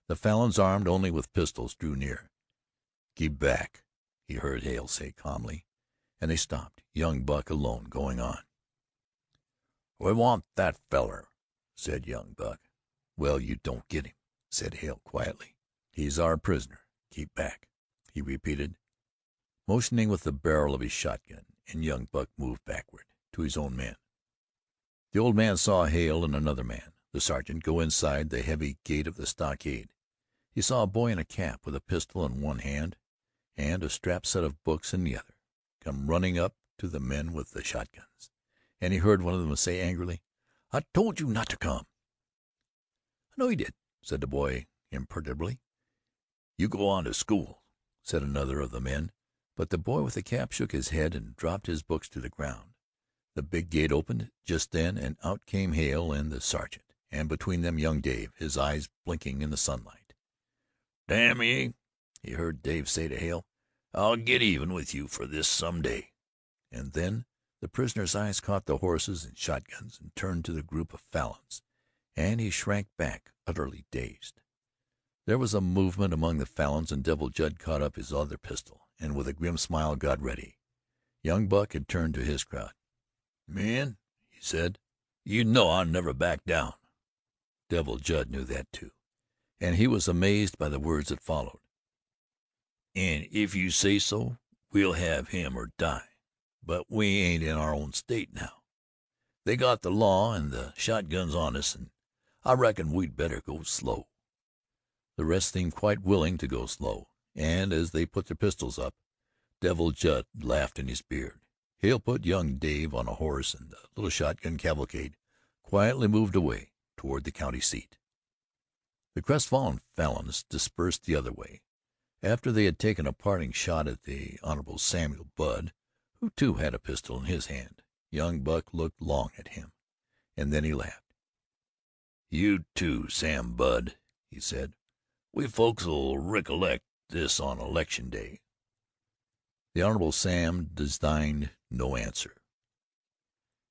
The Falins, armed only with pistols, drew near. "Keep back," he heard Hale say calmly, and they stopped, young Buck alone going on. "We want that feller," said young Buck. "Well, you don't get him," said Hale quietly. "He's our prisoner. Keep back," he repeated, motioning with the barrel of his shotgun, and young Buck moved backward to his own men. The old man saw Hale and another man, the sergeant, go inside the heavy gate of the stockade. He saw a boy in a cap with a pistol in one hand and a strapped set of books in the other, come running up to the men with the shotguns, and he heard one of them say angrily, "I told you not to come." "I know you did," said the boy imperturbably. "You go on to school," said another of the men, but the boy with the cap shook his head and dropped his books to the ground. The big gate opened just then, and out came Hale and the sergeant, and between them young Dave, his eyes blinking in the sunlight. "Damn ye," he heard Dave say to Hale, "I'll get even with you for this some day." And then the prisoner's eyes caught the horses and shotguns and turned to the group of Falins, and he shrank back, utterly dazed. There was a movement among the Falins, and Devil Judd caught up his other pistol, and with a grim smile got ready. Young Buck had turned to his crowd. "Men," he said, "you know I'll never back down." Devil Judd knew that, too, and he was amazed by the words that followed. "And if you say so, we'll have him or die. But we ain't in our own state now. They got the law and the shotguns on us, and I reckon we'd better go slow." The rest seemed quite willing to go slow, and as they put their pistols up, Devil Judd laughed in his beard. Hale put young Dave on a horse, and the little shotgun cavalcade quietly moved away toward the county seat. The crestfallen Falins dispersed the other way, after they had taken a parting shot at the Honorable Samuel Budd, who too had a pistol in his hand. Young Buck looked long at him, and then he laughed. "You too, Sam Budd," he said. "We folks'll recollect this on election day." The Honorable Sam deigned no answer,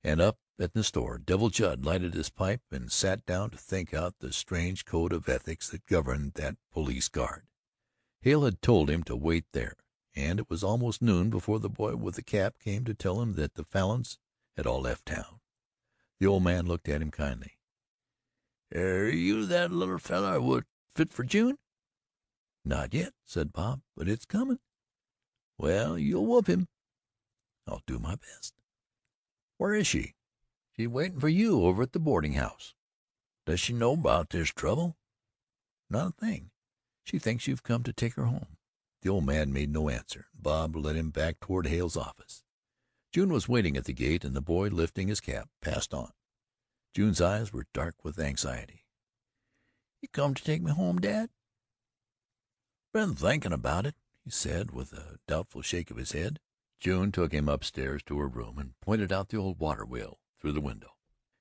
and up at the store Devil Judd lighted his pipe and sat down to think out the strange code of ethics that governed that police guard. Hale had told him to wait there, and it was almost noon before the boy with the cap came to tell him that the Falins had all left town. The old man looked at him kindly. "Air you that little feller what fit for June?" "Not yet," said Bob, "but it's comin'." "Well, you'll whoop him." "I'll do my best." "Where is she?" "She's waitin' for you over at the boarding house." "Does she know about this trouble?" "Not a thing. She thinks you've come to take her home." The old man made no answer. Bob led him back toward Hale's office. June was waiting at the gate, and the boy, lifting his cap, passed on. June's eyes were dark with anxiety. "You come to take me home, Dad?" "Been thinking about it," he said with a doubtful shake of his head. June took him upstairs to her room and pointed out the old water wheel through the window.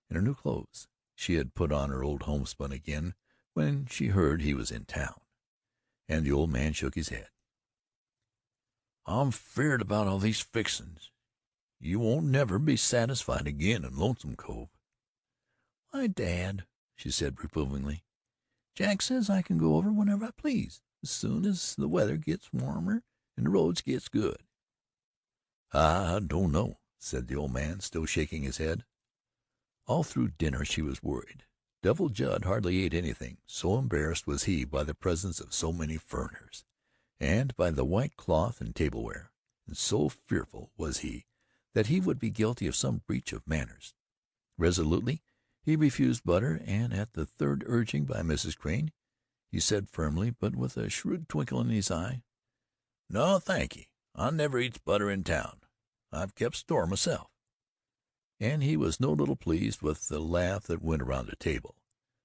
In her new clothes, she had put on her old homespun again when she heard he was in town, and the old man shook his head. "I'm feared about all these fixin's. You won't never be satisfied again in Lonesome Cove." "Why, Dad," she said reprovingly, "Jack says I can go over whenever I please, as soon as the weather gets warmer and the roads gets good." "I don't know," said the old man, still shaking his head. All through dinner she was worried. Devil Judd hardly ate anything, so embarrassed was he by the presence of so many foreigners, and by the white cloth and tableware, and so fearful was he that he would be guilty of some breach of manners. Resolutely he refused butter, and at the third urging by Mrs. Crane, he said firmly, but with a shrewd twinkle in his eye, "No, thank ye. I never eats butter in town. I've kept store myself." And he was no little pleased with the laugh that went around the table.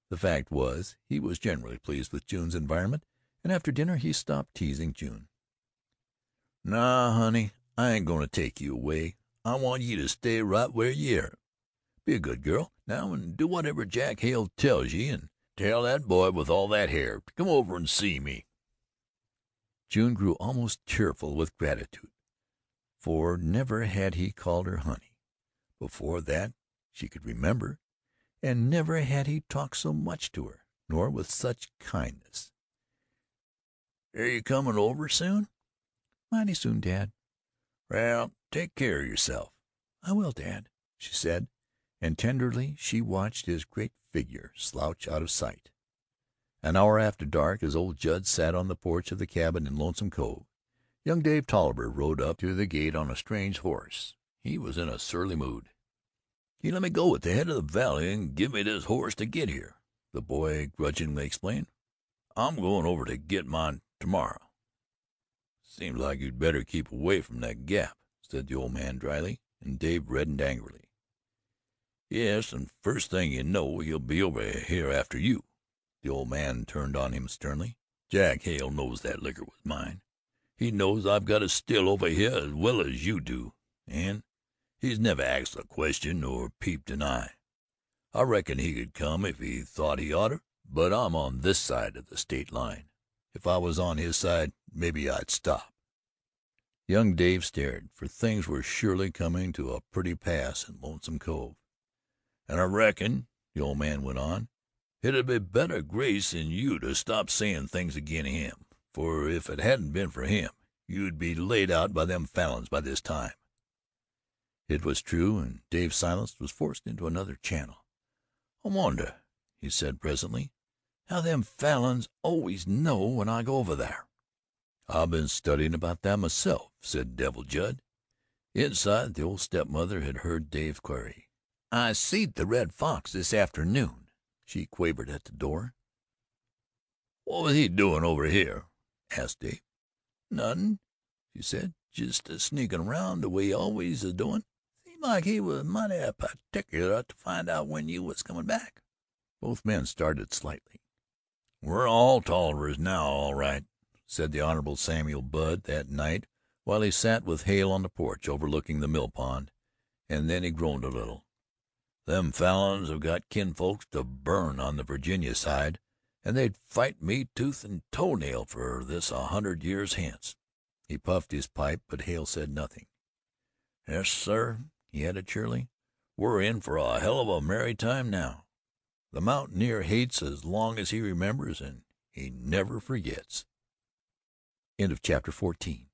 The fact was, he was generally pleased with June's environment, and after dinner he stopped teasing June. "Nah, honey, I ain't goin' to take you away. I want ye to stay right where ye air. Be a good girl, now, and do whatever Jack Hale tells ye, and tell that boy with all that hair to come over and see me." June grew almost tearful with gratitude, for never had he called her honey before that she could remember, and never had he talked so much to her, nor with such kindness. Are you coming over soon?" "Mighty soon, Dad." "Well, take care of yourself." "I will, Dad," she said, and tenderly she watched his great figure slouch out of sight. An hour after dark, as old Judd sat on the porch of the cabin in Lonesome Cove, young Dave Tolliver rode up to the gate on a strange horse. He was in a surly mood. "You let me go at the head of the valley and give me this horse to get here," the boy grudgingly explained. "I'm going over to get mine tomorrow." "Seems like you'd better keep away from that Gap," said the old man dryly, and Dave reddened angrily. "Yes, and first thing you know he'll be over here after you." The old man turned on him sternly. "Jack Hale knows that liquor was mine. He knows I've got a still over here as well as you do, and he's never asked a question nor peeped an eye. I reckon he could come if he thought he oughter, but I'm on this side of the state line. If I was on his side, maybe I'd stop." Young Dave stared, for things were surely coming to a pretty pass in Lonesome Cove. "And I reckon," the old man went on, "it'd be better grace in you to stop sayin' things agin him, for if it hadn't been for him, you'd be laid out by them Falins by this time." It was true, and Dave's silence was forced into another channel. "I wonder," he said presently, "how them Falins always know when I go over thar." "I've been studyin' about that myself," said Devil Judd. Inside, the old step-mother had heard Dave's query. "I seed the Red Fox this afternoon," she quavered at the door. "What was he doin' over here?" asked Dave. "Nothin'," she said. "Jest a sneakin' around the way he always is doin'. Seemed like he was mighty particular to find out when you was comin' back." Both men started slightly. "We're all Tollivers now, all right," said the Honorable Samuel Budd that night while he sat with Hale on the porch overlooking the mill pond, and then he groaned a little. "Them Falins have got kinfolks to burn on the Virginia side, and they'd fight me tooth and toe nail for this 100 years hence." He puffed his pipe, but Hale said nothing. "Yes, sir," he added cheerily, "we're in for a hell of a merry time now. The mountaineer hates as long as he remembers, and he never forgets." Chapter 14.